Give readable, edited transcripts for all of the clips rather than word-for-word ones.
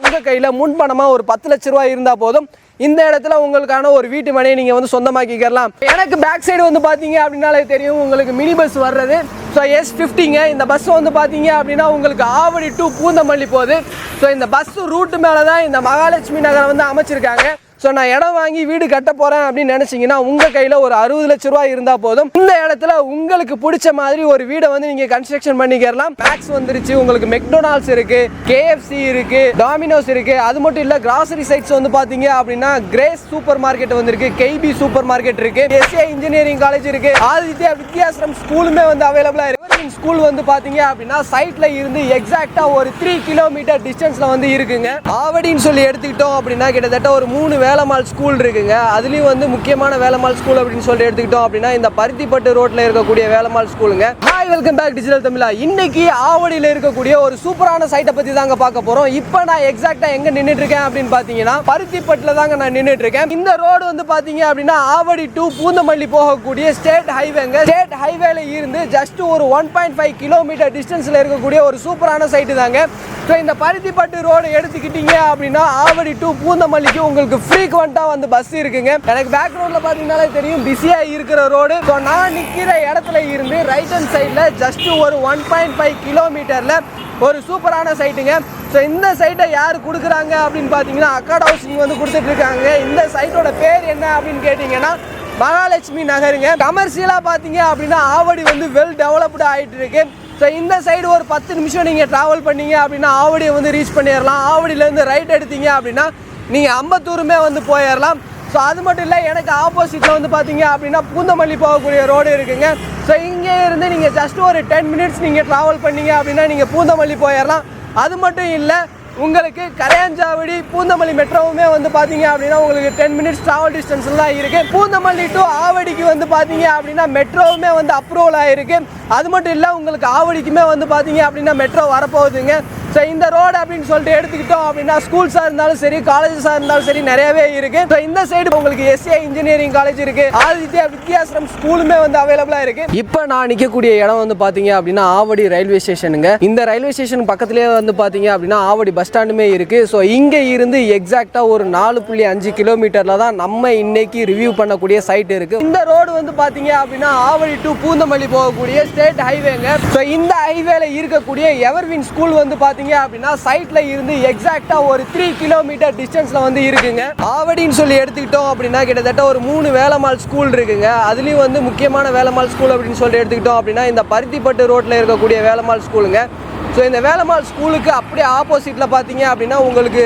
உங்கள் கையில் முன்பணமாக ஒரு 10 லட்ச ரூபா இருந்தால் போதும் இந்த இடத்துல உங்களுக்கான ஒரு வீட்டு மனையை நீங்கள் வந்து சொந்தமாக்கிக்கலாம். எனக்கு பேக் சைடு வந்து பார்த்தீங்க அப்படின்னாலே தெரியும் உங்களுக்கு மினி பஸ் வர்றது. ஸோ S50ங்க இந்த பஸ் வந்து பார்த்தீங்க அப்படின்னா உங்களுக்கு ஆவடி டு பூந்தமல்லி போகுது. ஸோ இந்த பஸ் ரூட்டு மேலே தான் இந்த மகாலட்சுமி நகரம் வந்து அமைச்சிருக்காங்க. ஸோ நான் இடம் வாங்கி வீடு கட்ட போகிறேன் அப்படின்னு நினச்சிங்கன்னா உங்கள் கையில் ஒரு 60 லட்ச ரூபா இருந்தால் போதும் இந்த இடத்துல உங்களுக்கு பிடிச்ச மாதிரி ஒரு வீடை வந்து நீங்கள் கன்ஸ்ட்ரக்ஷன் பண்ணிக்கலாம். மேக்ஸ் வந்துருச்சு, உங்களுக்கு மெக்டொனால்ட்ஸ் இருக்குது, KFC இருக்குது, டாமினோஸ் இருக்குது. அது மட்டும் இல்லை கிராசரி சைட்ஸ் வந்து பார்த்தீங்க அப்படின்னா கிரேஸ் சூப்பர் மார்க்கெட் வந்துருக்கு, KB சூப்பர் மார்க்கெட் இருக்குது, SI இன்ஜினியரிங் காலேஜ் இருக்குது, ஆதித்யா வித்யாசிரம் ஸ்கூலுமே வந்து அவைலபிளாக இருக்குது. ஸ்கூல் வந்து பார்த்தீங்க அப்படின்னா சைட்டில் இருந்து எக்ஸாக்டாக ஒரு 3 கிலோமீட்டர் டிஸ்டன்ஸில் வந்து இருக்குங்க. ஆவடின்னு சொல்லி எடுத்துக்கிட்டோம் அப்படின்னா கிட்டத்தட்ட ஒரு 3 வேலம்மாள் ஸ்கூல் இருக்குங்க. அதுலேயும் வந்து முக்கியமான வேலம்மாள் ஸ்கூல் அப்படின்னு சொல்லி எடுத்துக்கிட்டோம் அப்படின்னா இந்த பருத்திப்பட்டு ரோட்டில் இருக்கக்கூடிய வேலம்மாள் ஸ்கூலுங்க. Hi, welcome back digital Tamizha. இன்னைக்கு ஆவடியில் இருக்கக்கூடிய ஒரு சூப்பரான சைட்டை பற்றி தாங்க பார்க்க போகிறோம். இப்போ நான் எக்ஸாக்டாக எங்கே நின்றுட்டு இருக்கேன் அப்படின்னு பார்த்தீங்கன்னா பருத்திப்பட்டில் தாங்க நான் நின்றுட்டு இருக்கேன். இந்த ரோடு வந்து பார்த்தீங்க அப்படின்னா ஆவடி டு பூந்தமல்லி போகக்கூடிய ஸ்டேட் ஹைவேங்க. ஸ்டேட் ஹைவேல இருந்து ஜஸ்ட் ஒரு 1.5 கிலோமீட்டர் டிஸ்டன்ஸில் இருக்கக்கூடிய ஒரு சூப்பரான சைட்டு தாங்க. ஸோ இந்த பருத்திப்பட்டு ரோடு எடுத்துக்கிட்டீங்க அப்படின்னா ஆவடி டு பூந்தமல்லிக்கு உங்களுக்கு ஃப்ரீக்வெண்ட்டாக வந்து பஸ் இருக்குங்க. எனக்கு பேக் ரோடில் பார்த்தீங்கன்னாலே தெரியும் பிஸியாக இருக்கிற ரோடு. ஸோ நான் நிற்கிற இடத்துல இருந்து ரைட் ஹேண்ட் சைடில் ஜஸ்ட் ஒரு 1.5 கிலோமீட்டரில் ஒரு சூப்பரான சைட்டுங்க. ஸோ இந்த சைட்டை யார் கொடுக்குறாங்க அப்படின்னு பார்த்தீங்கன்னா அக்காட் ஹவுசிங் வந்து கொடுத்துட்ருக்காங்க. இந்த சைட்டோட பேர் என்ன அப்படின்னு கேட்டிங்கன்னா மகாலட்சுமி நகருங்க. கமர்ஷியலாக பார்த்தீங்க அப்படின்னா ஆவடி வந்து வெல் டெவலப்டு ஆகிட்டு இருக்கு. ஸோ இந்த சைடு ஒரு 10 நிமிஷம் நீங்கள் ட்ராவல் பண்ணீங்க அப்படின்னா ஆவடியை வந்து ரீச் பண்ணிடலாம். ஆவடியிலேருந்து ரைட் எடுத்தீங்க அப்படின்னா நீங்கள் அம்பத்தூருமே வந்து போயிடலாம். ஸோ அது மட்டும் இல்லை, எனக்கு ஆப்போசிட்டில் வந்து பார்த்தீங்க அப்படின்னா பூந்தமல்லி போகக்கூடிய ரோடு இருக்குங்க. ஸோ இங்கே இருந்து நீங்கள் ஜஸ்ட் ஒரு 10 மினிட்ஸ் நீங்கள் ட்ராவல் பண்ணீங்க அப்படின்னா நீங்கள் பூந்தமல்லி போயிடலாம். அது மட்டும் இல்லை, உங்களுக்கு கரையாஞ்சாவடி பூந்தமல்லி மெட்ரோவுமே வந்து பார்த்தீங்க அப்படின்னா உங்களுக்கு 10 மினிட்ஸ் ட்ராவல் டிஸ்டன்ஸில் தான் இருக்குது. பூந்தமல்லி டு ஆவடிக்கு வந்து பார்த்தீங்க அப்படின்னா மெட்ரோவுமே வந்து அப்ரூவல் ஆகிருக்கு. அது மட்டும் இல்லை, உங்களுக்கு ஆவடிக்குமே வந்து பார்த்தீங்க அப்படின்னா மெட்ரோ வரப்போகுதுங்க. ஸோ இந்த ரோடு அப்படின்னு சொல்லிட்டு எடுத்துக்கிட்டோம் அப்படின்னா ஸ்கூல்ஸாக இருந்தாலும் சரி, காலேஜஸாக இருந்தாலும் சரி நிறையவே இருக்குது. ஸோ இந்த சைடு உங்களுக்கு SI இன்ஜினியரிங் காலேஜ் இருக்குது, ஆதித்யா வித்யாசிரம் ஸ்கூலுமே வந்து அவைலபிளாக இருக்குது. இப்போ நான் நிற்கக்கூடிய இடம் வந்து பார்த்தீங்க அப்படின்னா ஆவடி ரயில்வே ஸ்டேஷனுங்க. இந்த ரயில்வே ஸ்டேஷன் பக்கத்துலேயே வந்து பார்த்தீங்க அப்படின்னா ஆவடி பஸ் ஸ்டாண்டுமே இருக்குது. ஸோ இங்கே இருந்து எக்ஸாக்டாக ஒரு 4.5 கிலோமீட்டரில் தான் நம்ம இன்னைக்கு ரிவ்யூ பண்ணக்கூடிய சைட் இருக்குது. இந்த ரோடு வந்து பார்த்தீங்க அப்படின்னா ஆவடி டு பூந்தமல்லி போகக்கூடிய ஸ்டேட் ஹைவேங்க. ஸோ இந்த ஹைவேல இருக்கக்கூடிய எவர்வின் ஸ்கூல் வந்து பார்த்தீங்க அப்படின்னா சைட்ல இருந்து எக்ஸாக்டா ஒரு 3 கிலோமீட்டர் டிஸ்டன்ஸ்ல வந்து இருக்குங்க. ஆவடின்னு சொல்லி எடுத்துக்கிட்டோம் அப்படின்னா கிட்டத்தட்ட ஒரு 3 வேலம்மாள் ஸ்கூல் இருக்குங்க. அதுலயும் வந்து முக்கியமான வேலம்மாள் ஸ்கூல் அப்படின்னு சொல்லி எடுத்துக்கிட்டோம் அப்படின்னா இந்த பருத்திப்பட்டு ரோட்ல இருக்கக்கூடிய வேலம்மாள் ஸ்கூலுங்க. ஸோ இந்த வேலம்மாள் ஸ்கூலுக்கு அப்படியே ஆப்போசிட்ல பார்த்தீங்க அப்படின்னா உங்களுக்கு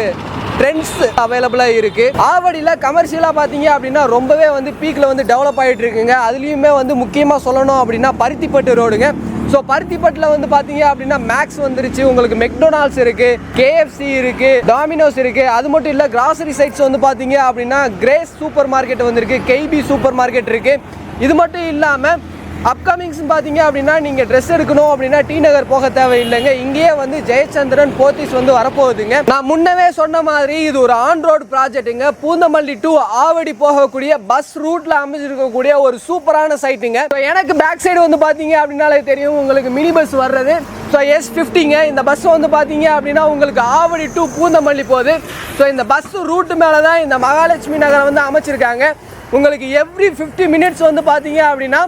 ட்ரெண்ட்ஸ் அவைலபிளாக இருக்குது. ஆவடியில் கமர்ஷியலாக பார்த்தீங்க அப்படின்னா ரொம்பவே வந்து பீக்கில் வந்து டெவலப் ஆகிட்டு இருக்குங்க. அதுலேயுமே வந்து முக்கியமாக சொல்லணும் அப்படின்னா பருத்திப்பட்டு ரோடுங்க. ஸோ பருத்திப்பட்டில் வந்து பார்த்தீங்க அப்படின்னா மேக்ஸ் வந்துருச்சு, உங்களுக்கு மெக்டொனால்ட்ஸ் இருக்குது, KFC இருக்குது, டாமினோஸ் இருக்குது. அது மட்டும் இல்லை கிராசரி சைட்ஸ் வந்து பார்த்தீங்க அப்படின்னா கிரேஸ் சூப்பர் மார்க்கெட் வந்துருக்கு, KB சூப்பர் மார்க்கெட் இருக்குது. இது மட்டும் இல்லாமல் அப்கமிங்ஸ் பார்த்தீங்க அப்படின்னா நீங்கள் ட்ரெஸ் எடுக்கணும் அப்படின்னா டி நகர் போக தேவையில்லைங்க. இங்கேயே வந்து ஜெயச்சந்திரன் போத்தீஸ் வந்து வரப்போகுதுங்க. நான் முன்னவே சொன்ன மாதிரி இது ஒரு ஆன் ரோடு ப்ராஜெக்ட்டுங்க. பூந்தமல்லி டு ஆவடி போகக்கூடிய பஸ் ரூட்ல அமைச்சிருக்கக்கூடிய ஒரு சூப்பரான சைட்டுங்க. ஸோ எனக்கு பேக் சைடு வந்து பார்த்தீங்க அப்படின்னாலே தெரியும் உங்களுக்கு மினி பஸ் வர்றது. ஸோ S50ங்க இந்த பஸ் வந்து பார்த்தீங்க அப்படின்னா உங்களுக்கு ஆவடி டு பூந்தமல்லி போகுது. ஸோ இந்த பஸ் ரூட்டு மேலே தான் இந்த மகாலட்சுமி நகரம் வந்து அமைச்சிருக்காங்க. உங்களுக்கு எவ்ரி 50 மினிட்ஸ் வந்து பார்த்தீங்க அப்படின்னா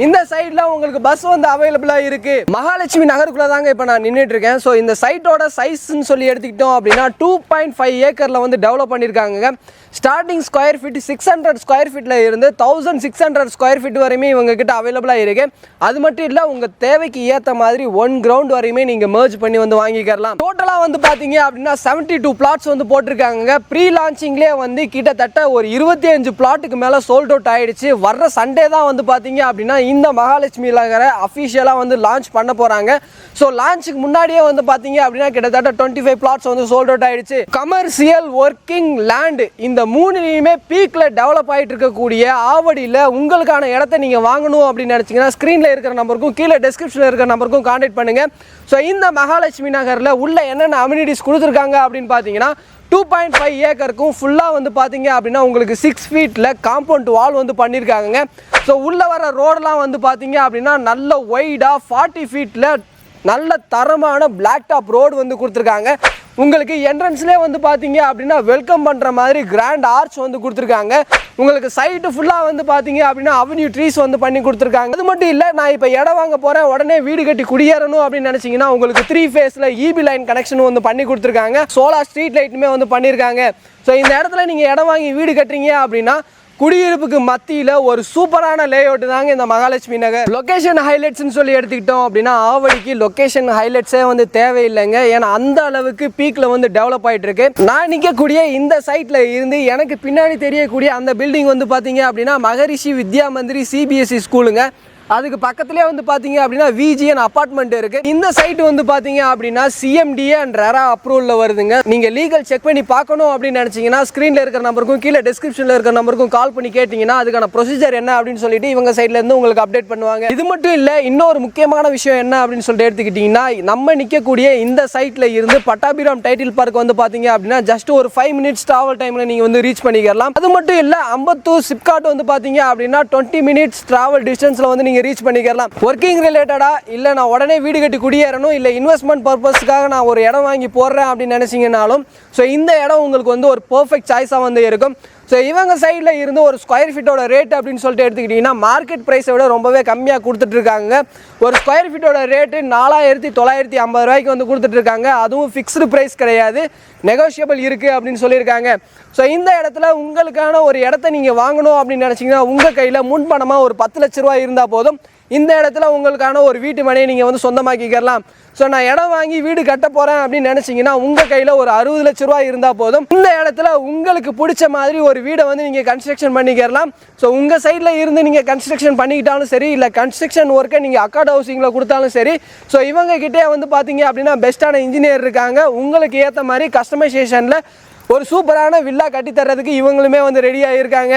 இந்த சைடில் உங்களுக்கு பஸ் வந்து அவைலபிளாக இருக்குது. மகாலட்சுமி நகருக்குள்ளே தாங்க இப்போ நான் நின்றுட்டு இருக்கேன். ஸோ இந்த சைட்டோட சைஸ்ன்னு சொல்லி எடுத்துக்கிட்டோம் அப்படின்னா 2.5 ஏக்கரில் வந்து டெவலப் பண்ணியிருக்காங்க. ஸ்டார்டிங் ஸ்கொயர் ஃபீட் 600 ஸ்கொயர் ஃபீட்டில் இருந்து 1600 ஸ்கொயர் ஃபீட் வரையுமே இவங்க கிட்ட அவைலபிளாக இருக்குது. அது மட்டும் இல்லை, உங்கள் தேவைக்கு ஏற்ற மாதிரி 1 கிரவுண்ட் வரையுமே நீங்கள் மெர்ஜ் பண்ணி வந்து வாங்கிக்கலாம். டோட்டலாக வந்து பார்த்தீங்க அப்படின்னா 72 பிளாட்ஸ் வந்து போட்டிருக்காங்க. ப்ரீ லான்ச்சிங்லேயே வந்து கிட்டத்தட்ட ஒரு 25 பிளாட்டுக்கு மேலே சோல்ட் அவுட் ஆகிடுச்சு. வர்ற சண்டே தான் வந்து பார்த்தீங்க அப்படின்னா இந்த மகாலட்சுமி நகரை அஃபிஷியலாக வந்து லான்ச் பண்ண போகிறாங்க. ஸோ லான்ச்சுக்கு முன்னாடியே வந்து பார்த்தீங்க அப்படின்னா கிட்டத்தட்ட 25 பிளாட்ஸ் வந்து சோல்ட் அவுட் ஆகிடுச்சு. கமர்ஷியல், ஒர்க்கிங், லேண்டு இந்த 3லையுமே பீக்கில் டெவலப் ஆகிட்டு இருக்கக்கூடிய ஆவடியில் உங்களுக்கான இடத்த நீங்கள் வாங்கணும் அப்படின்னு நினச்சிங்கன்னா ஸ்க்ரீனில் இருக்கிற நம்பருக்கும் கீழே டெஸ்கிரிப்ஷனில் இருக்கிற நம்பருக்கும் கான்டாக்ட் பண்ணுங்கள். ஸோ இந்த மகாலட்சுமி நகரில் உள்ள என்னென்ன அம்யூனிட்டிஸ் கொடுத்துருக்காங்க அப்படின்னு பார்த்தீங்கன்னா 2.5 ஏக்கருக்கும் ஃபுல்லாக வந்து பார்த்தீங்க அப்படின்னா உங்களுக்கு 6 ஃபீட்டில் காம்பவுண்ட் வால் வந்து பண்ணியிருக்காங்க. ஸோ உள்ளே வர ரோடெலாம் வந்து பார்த்தீங்க அப்படின்னா நல்ல ஒய்டாக 40 ஃபீட்டில் நல்ல தரமான பிளாக் டாப் ரோடு வந்து கொடுத்துருக்காங்க. உங்களுக்கு என்ட்ரன்ஸ்லேயே வந்து பார்த்தீங்க அப்படின்னா வெல்கம் பண்ணுற மாதிரி கிராண்ட் ஆர்ச் வந்து கொடுத்துருக்காங்க. உங்களுக்கு சைட்டு ஃபுல்லாக வந்து பார்த்தீங்க அப்படின்னா அவென்யூ ட்ரீஸ் வந்து பண்ணி கொடுத்துருக்காங்க. அது மட்டும் இல்லை, நான் இப்போ இடம் வாங்க போகிறேன், உடனே வீடு கட்டி குடியேறணும் அப்படின்னு நினச்சிங்கன்னா உங்களுக்கு 3 ஃபேஸில் EB லைன் கனெக்ஷன் வந்து பண்ணி கொடுத்துருக்காங்க. சோலார் ஸ்ட்ரீட் லைட்டுமே வந்து பண்ணியிருக்காங்க. ஸோ இந்த இடத்துல நீங்கள் இடம் வாங்கி வீடு கட்டுறீங்க அப்படின்னா குடியிருப்புக்கு மத்தியில் ஒரு சூப்பரான லேஅவுட் தாங்க இந்த மகாலட்சுமி நகர். லொக்கேஷன் ஹைலைட்ஸ்னு சொல்லி எடுத்துக்கிட்டோம் அப்படின்னா ஆவடிக்கு லொக்கேஷன் ஹைலைட்ஸே வந்து தேவையில்லைங்க. ஏன்னா அந்த அளவுக்கு பீக்கில் வந்து டெவலப் ஆகிட்டு இருக்கு. நான் நிற்கக்கூடிய இந்த சைட்டில் இருந்து எனக்கு பின்னாடி தெரியக்கூடிய அந்த பில்டிங் வந்து பார்த்தீங்க அப்படின்னா மகரிஷி வித்யா மந்திரி CBSE ஸ்கூலுங்க. அதுக்கு பக்கத்துலேயே வந்து பார்த்தீங்க அப்படின்னா VGN அப்பார்ட்மெண்ட் இருக்குது. இந்த சைட் வந்து பார்த்தீங்க அப்படின்னா CMDA அண்ட் ரெரா அப்ரூவலில் வருதுங்க. நீங்கள் லீகல் செக் பண்ணி பார்க்கணும் அப்படின்னு நினச்சிங்கன்னா ஸ்க்ரீனில் இருக்கிற நம்பருக்கும் கீழே டிஸ்கிரிப்ஷனில் இருக்கிற நம்பருக்கும் கால் பண்ணி கேட்டிங்கன்னா அதுக்கான ப்ரொசீஜர் என்ன அப்படின்னு சொல்லிட்டு இவங்க சைட்லேருந்து உங்களுக்கு அப்டேட் பண்ணுவாங்க. இது மட்டும் இல்லை, இன்னொரு முக்கியமான விஷயம் என்ன அப்படின்னு சொல்லிட்டு எடுத்துக்கிட்டிங்கன்னா நம்ம நிற்கக்கூடிய இந்த சைட்டில் இருந்து பட்டாபிராம் டைட்டில் பார்க் வந்து பார்த்தீங்க அப்படின்னா ஜஸ்ட் ஒரு 5 மினிட்ஸ் ட்ராவல் டைமில் நீங்கள் வந்து ரீச் பண்ணிக்கலாம். அது மட்டும் இல்லை, அம்பத்தூர் சிப்காட் வந்து பார்த்தீங்க அப்படின்னா 20 மினிட்ஸ் ட்ராவல் டிஸ்டன்ஸில் வந்து நீங்கள் ரீச் பண்ணிக்கலாம். ஒர்க்கிங் ரிலேட்டடா இல்லை நான் உடனே வீடு கட்டி குடியேறணும், இல்லை இன்வெஸ்ட்மெண்ட் பர்பஸ்க்காக நான் ஒரு இடம் வாங்கி போடுறேன் அப்படின்னு நினைச்சீங்கன்னாலும் ஸோ இந்த இடம் உங்களுக்கு வந்து ஒரு பர்ஃபெக்ட் சாய்ஸாக வந்து இருக்கும். ஸோ இவங்க சைடில் இருந்து ஒரு ஸ்கொயர் ஃபீட்டோட ரேட் அப்படின்னு சொல்லிட்டு எடுத்துக்கிட்டிங்கன்னா மார்க்கெட் ப்ரைஸை விட ரொம்பவே கம்மியாக கொடுத்துட்ருக்காங்க. ஒரு ஸ்கொயர் ஃபீட்டோட ரேட்டு 4950 ரூபாய்க்கு வந்து கொடுத்துட்ருக்காங்க. அதுவும் ஃபிக்ஸ்டு ப்ரைஸ் கிடையாது, நெகோஷியபிள் இருக்குது அப்படின்னு சொல்லியிருக்காங்க. ஸோ இந்த இடத்துல உங்களுக்கான ஒரு இடத்த நீங்கள் வாங்கணும் அப்படின்னு நினச்சிங்கன்னா உங்கள் கையில் முன்பணமாக ஒரு 10 லட்ச ரூபா இருந்தால் போதும். இந்த இடத்துல உங்களுக்கான ஒரு வீட்டு மனையை நீங்கள் வந்து சொந்தமாக்கிக்கலாம். ஸோ நான் இடம் வாங்கி வீடு கட்ட போகிறேன் அப்படின்னு நினச்சிங்கன்னா உங்கள் கையில் ஒரு 60 லட்ச ரூபா இருந்தால் போதும். இந்த இடத்துல உங்களுக்கு பிடிச்ச மாதிரி ஒரு வீடை வந்து நீங்கள் கன்ஸ்ட்ரக்ஷன் பண்ணிக்கலாம். ஸோ உங்கள் சைடில் இருந்து நீங்கள் கன்ஸ்ட்ரக்ஷன் பண்ணிக்கிட்டாலும் சரி, இல்லை கன்ஸ்ட்ரக்ஷன் ஒர்க்கை நீங்கள் அக்கார்ட் ஹவுசிங்கில் கொடுத்தாலும் சரி, ஸோ இவங்க கிட்டே வந்து பார்த்தீங்க அப்படின்னா பெஸ்ட்டான இன்ஜினியர் இருக்காங்க. உங்களுக்கு ஏற்ற மாதிரி கஸ்டமைசேஷனில் ஒரு சூப்பரான வில்லா கட்டித்தரதுக்கு இவங்களுமே வந்து ரெடியாக இருக்காங்க.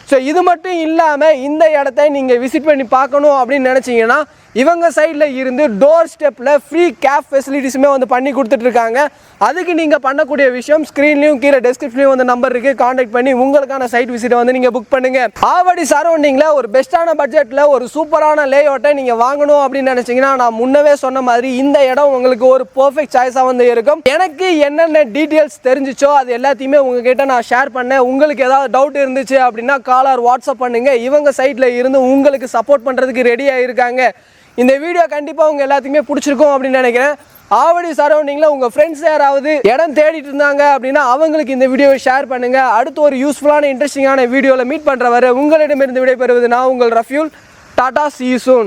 ஸோ இது மட்டும் இல்லாமல் இந்த இடத்த நீங்கள் விசிட் பண்ணி பார்க்கணும் அப்படின்னு நினச்சிங்கன்னா இவங்க சைடில் இருந்து டோர் ஸ்டெப்பில் ஃப்ரீ கேப் ஃபெசிலிட்டிஸுமே வந்து பண்ணி கொடுத்துட்ருக்காங்க. அதுக்கு நீங்கள் பண்ணக்கூடிய விஷயம் ஸ்க்ரீன்லேயும் கீழே டெஸ்கிரிப்ஷன்லேயும் வந்து நம்பர் இருக்குது, காண்டாக்ட் பண்ணி உங்களுக்கான சைட் விசிட்டை வந்து நீங்கள் புக் பண்ணுங்கள். ஆவடி சரௌண்டிங்கில் ஒரு பெஸ்ட்டான பட்ஜெட்டில் ஒரு சூப்பரான லேஅவுட்டை நீங்கள் வாங்கணும் அப்படின்னு நினச்சிங்கன்னா நான் முன்னவே சொன்ன மாதிரி இந்த இடம் உங்களுக்கு ஒரு பர்ஃபெக்ட் சாய்ஸாக வந்து இருக்கும். எனக்கு என்னென்ன டீட்டெயில்ஸ் தெரிஞ்சிச்சோ அது எல்லாத்தையுமே உங்ககிட்ட நான் ஷேர் பண்ணேன். உங்களுக்கு ஏதாவது டவுட் இருந்துச்சு அப்படின்னா கால் ஆர் வாட்ஸ்அப் பண்ணுங்கள். இவங்க சைட்டில் இருந்து உங்களுக்கு சப்போர்ட் பண்ணுறதுக்கு ரெடியாக இருக்காங்க. இந்த வீடியோ கண்டிப்பாக உங்கள் எல்லாத்துக்குமே பிடிச்சிருக்கும் அப்படின்னு நினைக்கிறேன். ஆவடி சரௌண்டிங்கில் உங்கள் ஃப்ரெண்ட்ஸ் யாராவது இடம் தேடிட்டு இருந்தாங்க அப்படின்னா அவங்களுக்கு இந்த வீடியோவை ஷேர் பண்ணுங்கள். அடுத்து ஒரு யூஸ்ஃபுல்லான இன்ட்ரெஸ்டிங்கான வீடியோவில் மீட் பண்ணுற வரை உங்களிடமிருந்து விடைபெறுவது நான் உங்கள் ரஃப்யூல். Tata, see you soon.